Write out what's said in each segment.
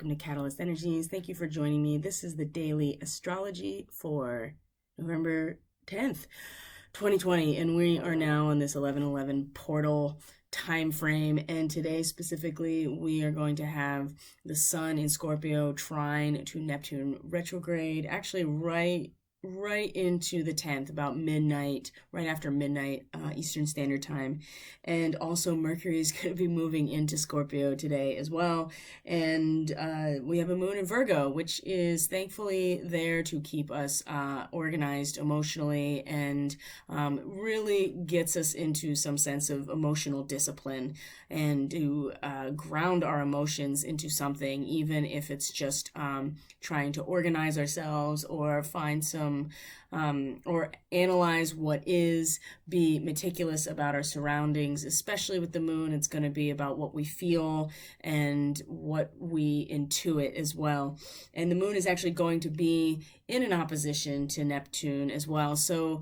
welcome to Catalyst Energies. Thank you for joining me. This is the daily astrology for November 10th, 2020, and we are now on this 11/11 portal time frame. And today specifically, we are going to have the Sun in Scorpio trine to Neptune retrograde, actually right into the 10th, about midnight, right after midnight Eastern Standard Time. And also Mercury is going to be moving into Scorpio today as well. And we have a moon in Virgo, which is thankfully there to keep us organized emotionally and really gets us into some sense of emotional discipline and to ground our emotions into something, even if it's just trying to organize ourselves or find some or analyze what is, be meticulous about our surroundings. Especially with the moon, it's going to be about what we feel and what we intuit as well. And the moon is actually going to be in an opposition to Neptune as well. So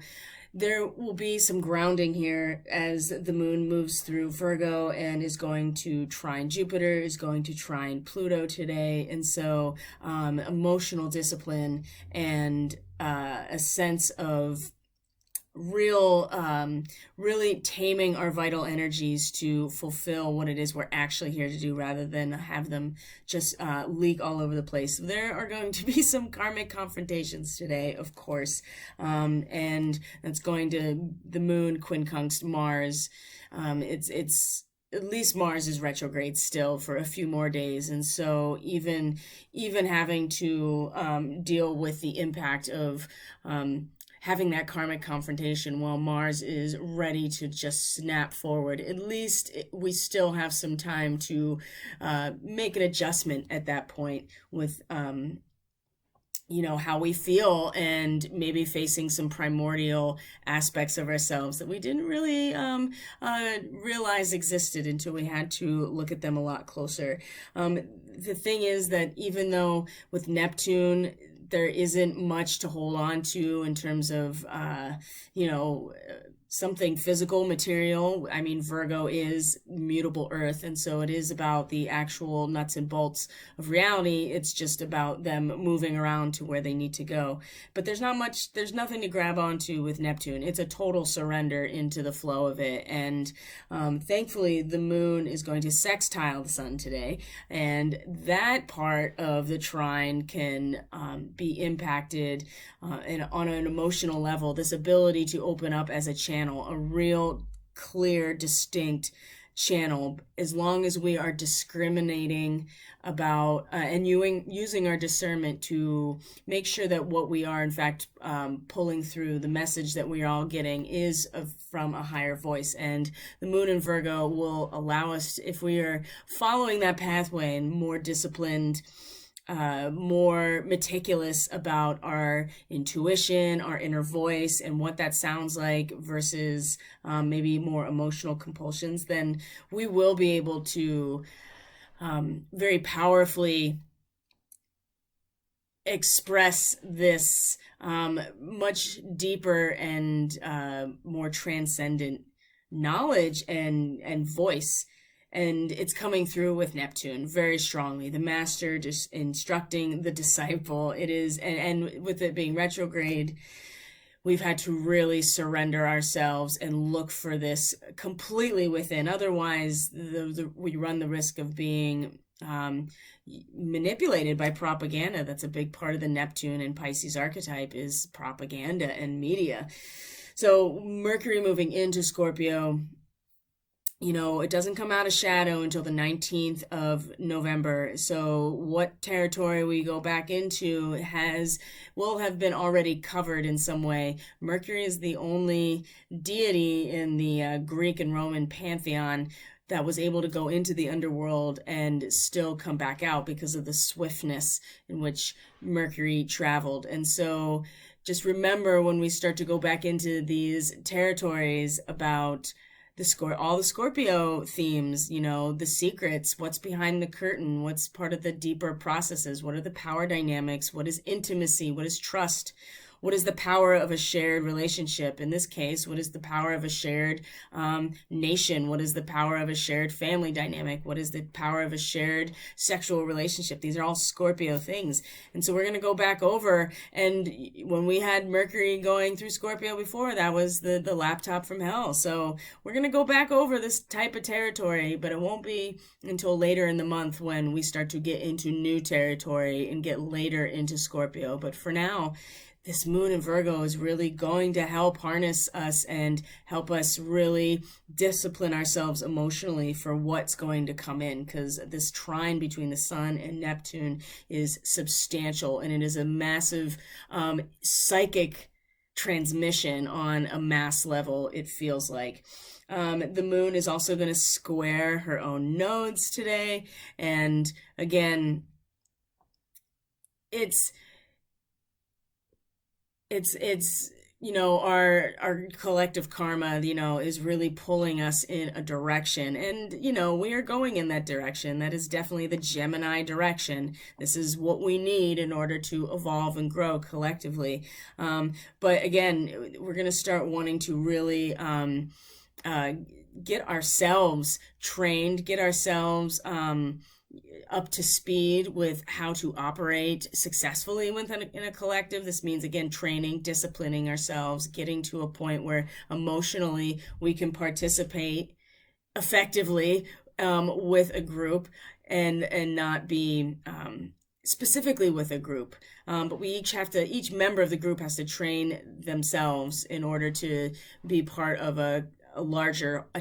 there will be some grounding here as the moon moves through Virgo and is going to trine Jupiter, is going to trine Pluto today. And so emotional discipline and a sense of really taming our vital energies to fulfill what it is we're actually here to do, rather than have them just leak all over the place. There are going to be some karmic confrontations today, of course, and that's going to the moon quincunx Mars. It's at least Mars is retrograde still for a few more days, and so even having to deal with the impact of having that karmic confrontation while Mars is ready to just snap forward, at least we still have some time to make an adjustment at that point with how we feel, and maybe facing some primordial aspects of ourselves that we didn't really realize existed until we had to look at them a lot closer. The thing is that even though with Neptune, there isn't much to hold on to in terms of, something physical, material. I mean, Virgo is mutable earth, and so it is about the actual nuts and bolts of reality. It's just about them moving around to where they need to go. But there's nothing to grab onto with Neptune. It's a total surrender into the flow of it. And thankfully, the moon is going to sextile the sun today, and that part of the trine can be impacted on an emotional level. This ability to open up as a channel, a real clear, distinct channel, as long as we are discriminating about and using our discernment to make sure that what we are in fact pulling through, the message that we are all getting, is from a higher voice. And the moon in Virgo will allow us, if we are following that pathway and more disciplined, more meticulous about our intuition, our inner voice, and what that sounds like versus maybe more emotional compulsions, then we will be able to very powerfully express this much deeper and more transcendent knowledge and voice. And it's coming through with Neptune very strongly. The master just instructing the disciple. It is, and with it being retrograde, we've had to really surrender ourselves and look for this completely within. Otherwise, we run the risk of being manipulated by propaganda. That's a big part of the Neptune and Pisces archetype, is propaganda and media. So Mercury moving into Scorpio, it doesn't come out of shadow until the 19th of November. So what territory we go back into will have been already covered in some way. Mercury is the only deity in the Greek and Roman pantheon that was able to go into the underworld and still come back out because of the swiftness in which Mercury traveled. And so just remember, when we start to go back into these territories about all the Scorpio themes, the secrets, what's behind the curtain, what's part of the deeper processes, what are the power dynamics, what is intimacy, what is trust, what is the power of a shared relationship? In this case, what is the power of a shared nation? What is the power of a shared family dynamic? What is the power of a shared sexual relationship? These are all Scorpio things. And so we're going to go back over, and when we had Mercury going through Scorpio before, that was the laptop from hell. So we're going to go back over this type of territory, but it won't be until later in the month when we start to get into new territory and get later into Scorpio. But for now, this moon in Virgo is really going to help harness us and help us really discipline ourselves emotionally for what's going to come in, because this trine between the sun and Neptune is substantial, and it is a massive psychic transmission on a mass level, it feels like. The moon is also going to square her own nodes today, and again, it's our collective karma, is really pulling us in a direction, and we are going in that direction. That is definitely the Gemini direction. This is what we need in order to evolve and grow collectively. But again, we're going to start wanting to really get ourselves trained, get ourselves up to speed with how to operate successfully in a collective. This means, again, training, disciplining ourselves, getting to a point where emotionally we can participate effectively with a group and not be specifically with a group. But we each member of the group has to train themselves in order to be part of a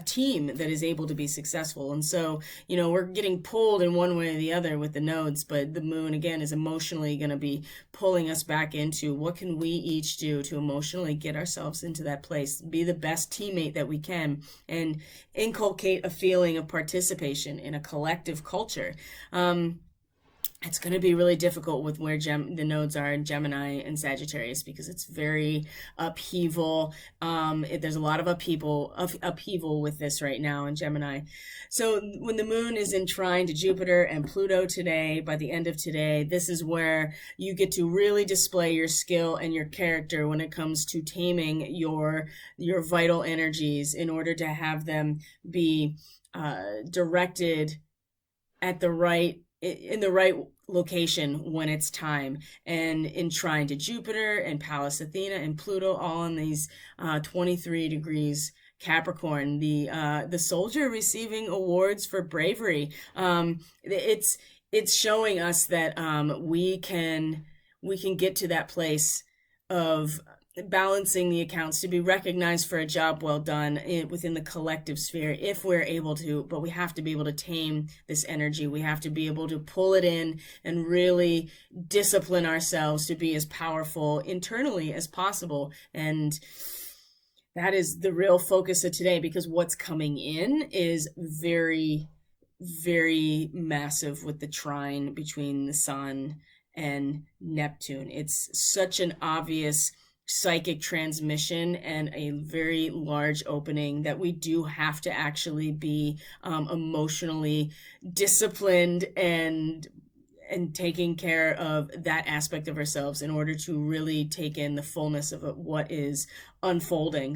team that is able to be successful. And so, we're getting pulled in one way or the other with the nodes, but the moon, again, is emotionally going to be pulling us back into what can we each do to emotionally get ourselves into that place, be the best teammate that we can, and inculcate a feeling of participation in a collective culture. It's going to be really difficult with where the nodes are in Gemini and Sagittarius, because it's very upheaval. There's a lot of upheaval with this right now in Gemini. So when the moon is in trine to Jupiter and Pluto today, by the end of today, this is where you get to really display your skill and your character when it comes to taming your vital energies in order to have them be directed at in the right location when it's time. And in trine to Jupiter and Pallas Athena and Pluto, all in these 23 degrees Capricorn, the soldier receiving awards for bravery. It's showing us that we can get to that place of balancing the accounts to be recognized for a job well done within the collective sphere if we're able to, but we have to be able to tame this energy. We have to be able to pull it in and really discipline ourselves to be as powerful internally as possible. And that is the real focus of today, because what's coming in is very, very massive with the trine between the sun and Neptune. It's such an obvious psychic transmission and a very large opening that we do have to actually be emotionally disciplined and taking care of that aspect of ourselves in order to really take in the fullness of what is unfolding.